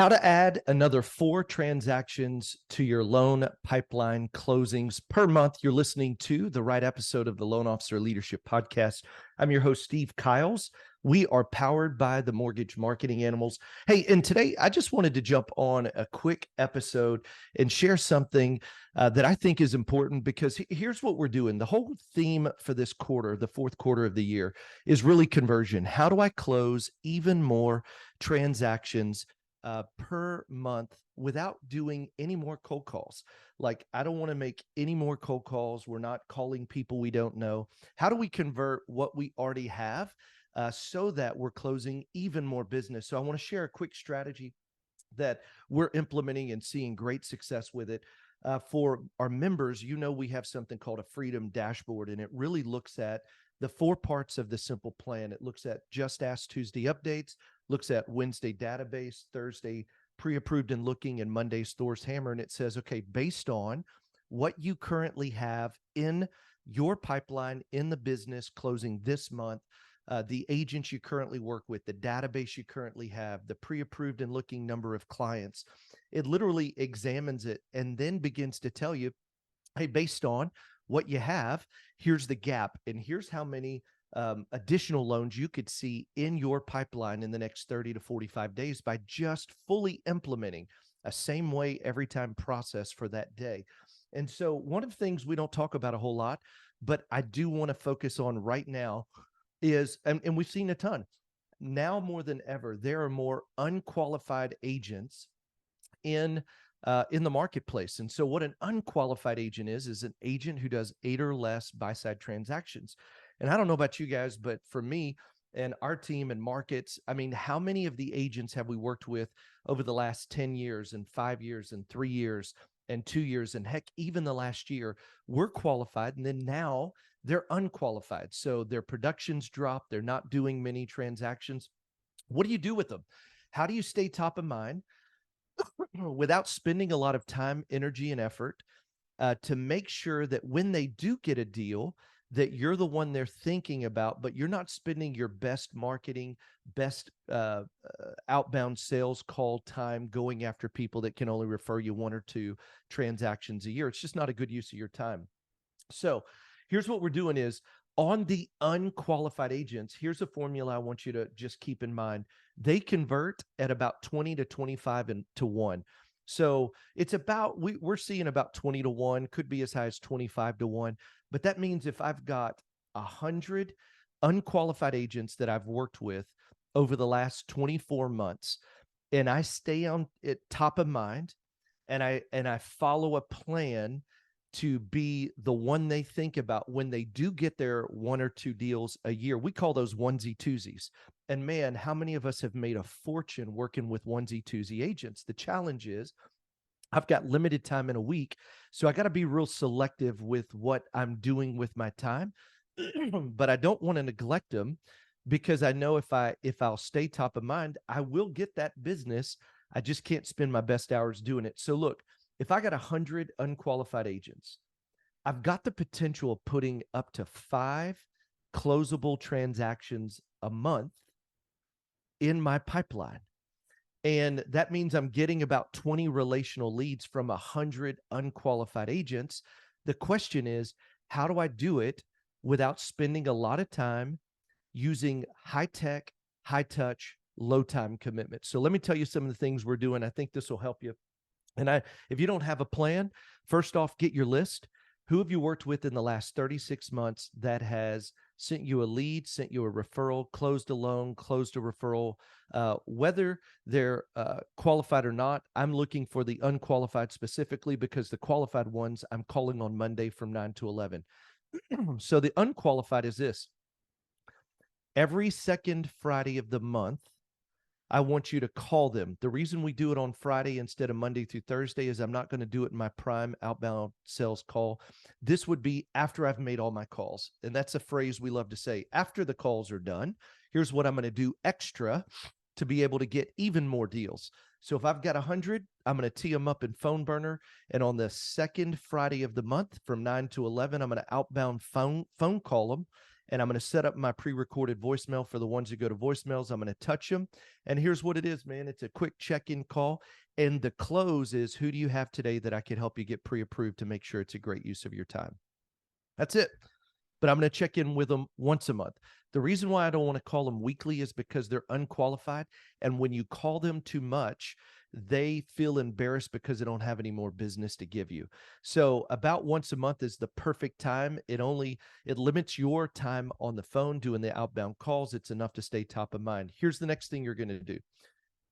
How to add another 4 transactions to your loan pipeline closings per month. You're listening to the right episode of the Loan Officer Leadership Podcast. I'm your host, Steve Kiles. We are powered by the Mortgage Marketing Animals. Hey, and today I just wanted to jump on a quick episode and share something that I think is important, because here's what we're doing. The whole theme for this quarter, the fourth quarter of the year, is really conversion. How do I close even more transactions per month without doing any more cold calls? Like, I don't want to make any more cold calls. We're not calling people we don't know. How do we convert what we already have so that we're closing even more business? So I want to share a quick strategy that we're implementing and seeing great success with it. For our members, we have something called a Freedom Dashboard, and it really looks at the 4 parts of the simple plan. It looks at Just Ask Tuesday updates, looks at Wednesday database, Thursday pre-approved and looking, and Monday's Thor's Hammer. And it says, okay, based on what you currently have in your pipeline in the business closing this month, the agents you currently work with, the database you currently have, the pre-approved and looking number of clients, it literally examines it and then begins to tell you, hey, based on what you have, here's the gap, and here's how many additional loans you could see in your pipeline in the next 30 to 45 days by just fully implementing a same way every time process for that day. And so one of the things we don't talk about a whole lot, but I do want to focus on right now is, and we've seen a ton, now more than ever, there are more unqualified agents in the marketplace. And so what an unqualified agent is an agent who does 8 or less buy-side transactions. And I don't know about you guys, but for me and our team and markets, I mean, how many of the agents have we worked with over the last 10 years and 5 years and 3 years and 2 years, and heck, even the last year, we're qualified, and then now they're unqualified. So their productions drop. They're not doing many transactions. What do you do with them? How do you stay top of mind without spending a lot of time, energy, and effort to make sure that when they do get a deal, that you're the one they're thinking about, but you're not spending your best marketing, best outbound sales call time going after people that can only refer you 1 or 2 transactions a year. It's just not a good use of your time. So here's what we're doing is, on the unqualified agents, here's a formula I want you to just keep in mind. They convert at about 20 to 25 to 1. So it's about, we're seeing about 20 to 1, could be as high as 25 to 1. But that means if I've got 100 unqualified agents that I've worked with over the last 24 months, and I stay on it top of mind, and I follow a plan to be the one they think about when they do get their 1 or 2 deals a year. We call those onesie twosies. And man, how many of us have made a fortune working with onesie twosie agents? The challenge is, I've got limited time in a week, so I got to be real selective with what I'm doing with my time. But I don't want to neglect them, because I know if I'll stay top of mind, I will get that business. I just can't spend my best hours doing it. So look, if I got 100 unqualified agents, I've got the potential of putting up to 5 closable transactions a month in my pipeline. And that means I'm getting about 20 relational leads from 100 unqualified agents. The question is, how do I do it without spending a lot of time using high-tech, high-touch, low-time commitment? So let me tell you some of the things we're doing. I think this will help you. And if you don't have a plan, first off, get your list. Who have you worked with in the last 36 months that has sent you a lead, sent you a referral, closed a loan, closed a referral? Whether they're qualified or not, I'm looking for the unqualified specifically, because the qualified ones I'm calling on Monday from 9 to 11. So the unqualified is this. Every second Friday of the month, I want you to call them. The reason we do it on Friday instead of Monday through Thursday is I'm not going to do it in my prime outbound sales call. This would be after I've made all my calls. And that's a phrase we love to say. After the calls are done, here's what I'm going to do extra to be able to get even more deals. So if I've got 100, I'm going to tee them up in Phone Burner. And on the second Friday of the month from 9 to 11, I'm going to outbound phone call them. and I'm going to set up my pre-recorded voicemail for the ones that go to voicemails. I'm going to touch them. And here's what it is, man. It's a quick check-in call. And the close is, who do you have today that I could help you get pre-approved to make sure it's a great use of your time? That's it. But I'm going to check in with them once a month. The reason why I don't want to call them weekly is because they're unqualified. And when you call them too much, they feel embarrassed because they don't have any more business to give you. So about once a month is the perfect time. It limits your time on the phone doing the outbound calls. It's enough to stay top of mind. Here's the next thing you're going to do.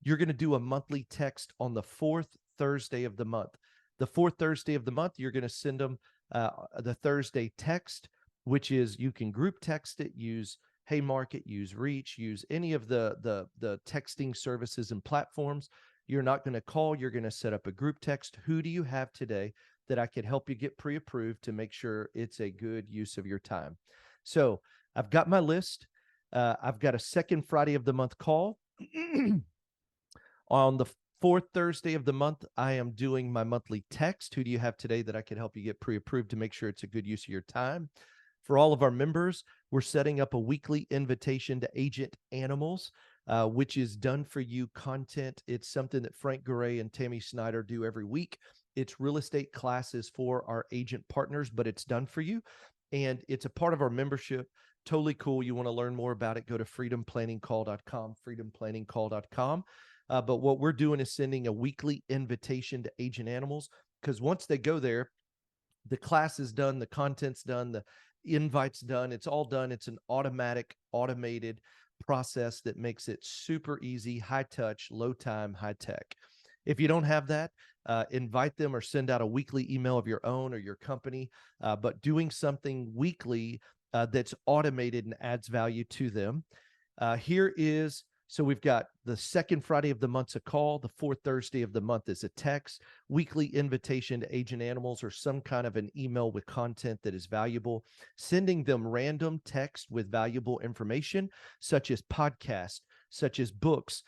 You're going to do a monthly text on the fourth Thursday of the month. The fourth Thursday of the month, you're going to send them the Thursday text, which is, you can group text it, use Haymarket, use Reach, use any of the texting services and platforms. You're not going to call. You're going to set up a group text. Who do you have today that I could help you get pre-approved to make sure it's a good use of your time? So I've got my list. I've got a second Friday of the month call. On the fourth Thursday of the month, I am doing my monthly text. Who do you have today that I can help you get pre-approved to make sure it's a good use of your time? For all of our members, we're setting up a weekly invitation to Agent Animals, which is done for you content. It's something that Frank Garay and Tammy Snyder do every week. It's real estate classes for our agent partners, but it's done for you. And it's a part of our membership. Totally cool. You want to learn more about it, go to freedomplanningcall.com, freedomplanningcall.com. But what we're doing is sending a weekly invitation to Agent Animals, because once they go there, the class is done, the content's done, the invite's done, it's all done. It's an automated process that makes it super easy, high touch, low time, high tech. If you don't have that, invite them or send out a weekly email of your own or your company, but doing something weekly that's automated and adds value to them. So we've got the second Friday of the month's a call. The fourth Thursday of the month is a text, weekly invitation to Agent Animals, or some kind of an email with content that is valuable, sending them random text with valuable information, such as podcasts, such as books.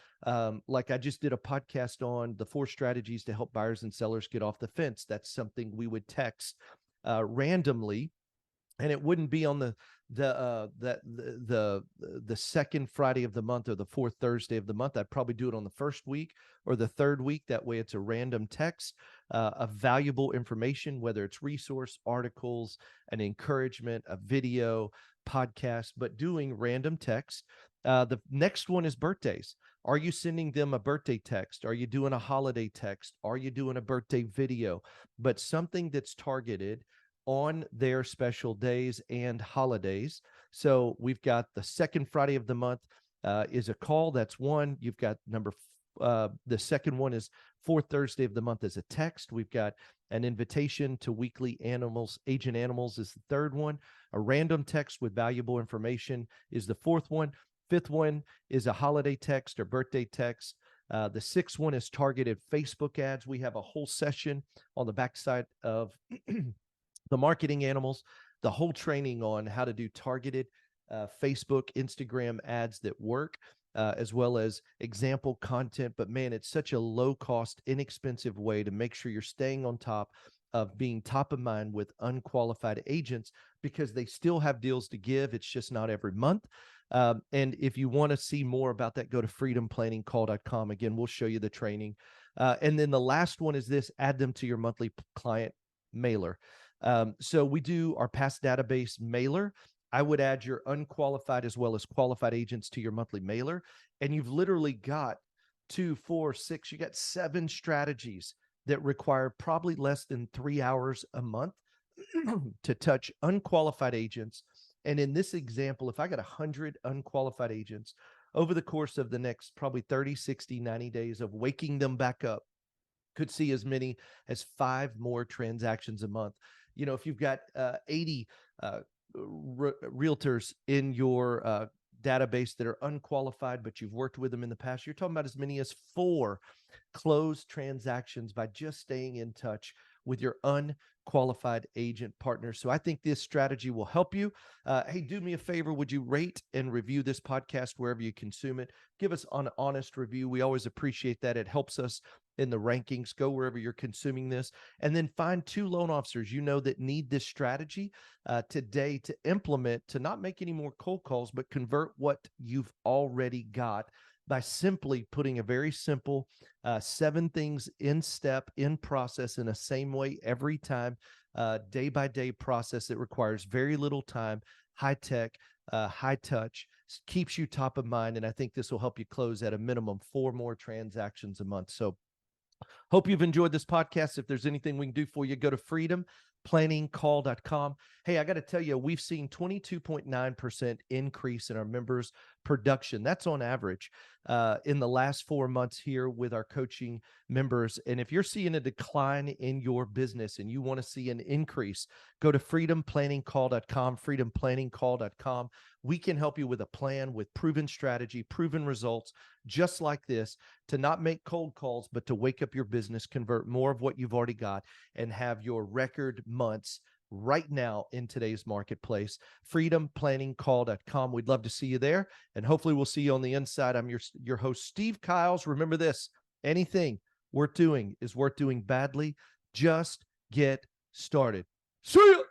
Like I just did a podcast on the 4 strategies to help buyers and sellers get off the fence. That's something we would text randomly. And it wouldn't be on the second Friday of the month or the fourth Thursday of the month. I'd probably do it on the first week or the third week. That way it's a random text of valuable information, whether it's resource, articles, an encouragement, a video, podcast, but doing random text. The next one is birthdays. Are you sending them a birthday text? Are you doing a holiday text? Are you doing a birthday video? But something that's targeted on their special days and holidays. So we've got the second Friday of the month is a call. That's one. You've got the second one is fourth Thursday of the month is a text. We've got an invitation to weekly animals. Agent Animals is the third one. A random text with valuable information is the fourth one. Fifth one is a holiday text or birthday text. The sixth one is targeted Facebook ads. We have a whole session on the backside of the Marketing Animals, the whole training on how to do targeted Facebook, Instagram ads that work, as well as example content. But man, it's such a low cost, inexpensive way to make sure you're staying on top of being top of mind with unqualified agents, because they still have deals to give. It's just not every month. And if you want to see more about that, go to freedomplanningcall.com. Again, we'll show you the training. And then the last one is this: add them to your monthly client mailer. So we do our past database mailer. I would add your unqualified as well as qualified agents to your monthly mailer. And you've literally got 2, 4, 6, you got 7 strategies that require probably less than 3 hours a month to touch unqualified agents. And in this example, if I got 100 unqualified agents over the course of the next probably 30, 60, 90 days of waking them back up, could see as many as 5 more transactions a month. You know, if you've got 80 realtors in your database that are unqualified, but you've worked with them in the past, you're talking about as many as 4 closed transactions by just staying in touch with your unqualified agent partners. So I think this strategy will help you. Hey, do me a favor. Would you rate and review this podcast wherever you consume it? Give us an honest review. We always appreciate that. It helps us in the rankings. Go wherever you're consuming this, and then find 2 loan officers you know that need this strategy today to implement, to not make any more cold calls, but convert what you've already got by simply putting a very simple 7 things in step, in process, in the same way every time, day by day process that requires very little time, high tech, high touch, keeps you top of mind. And I think this will help you close at a minimum 4 more transactions a month. So hope you've enjoyed this podcast. If there's anything we can do for you, go to freedomplanningcall.com. Hey, I got to tell you, we've seen 22.9% increase in our members' production. That's on average in the last 4 months here with our coaching members. And if you're seeing a decline in your business and you want to see an increase, go to freedomplanningcall.com, freedomplanningcall.com. We can help you with a plan, with proven strategy, proven results, just like this, to not make cold calls, but to wake up your business, convert more of what you've already got, and have your record months right now in today's marketplace. freedomplanningcall.com. We'd love to see you there, and hopefully we'll see you on the inside. I'm your host, Steve Kiles. Remember this, anything worth doing is worth doing badly. Just get started. See ya.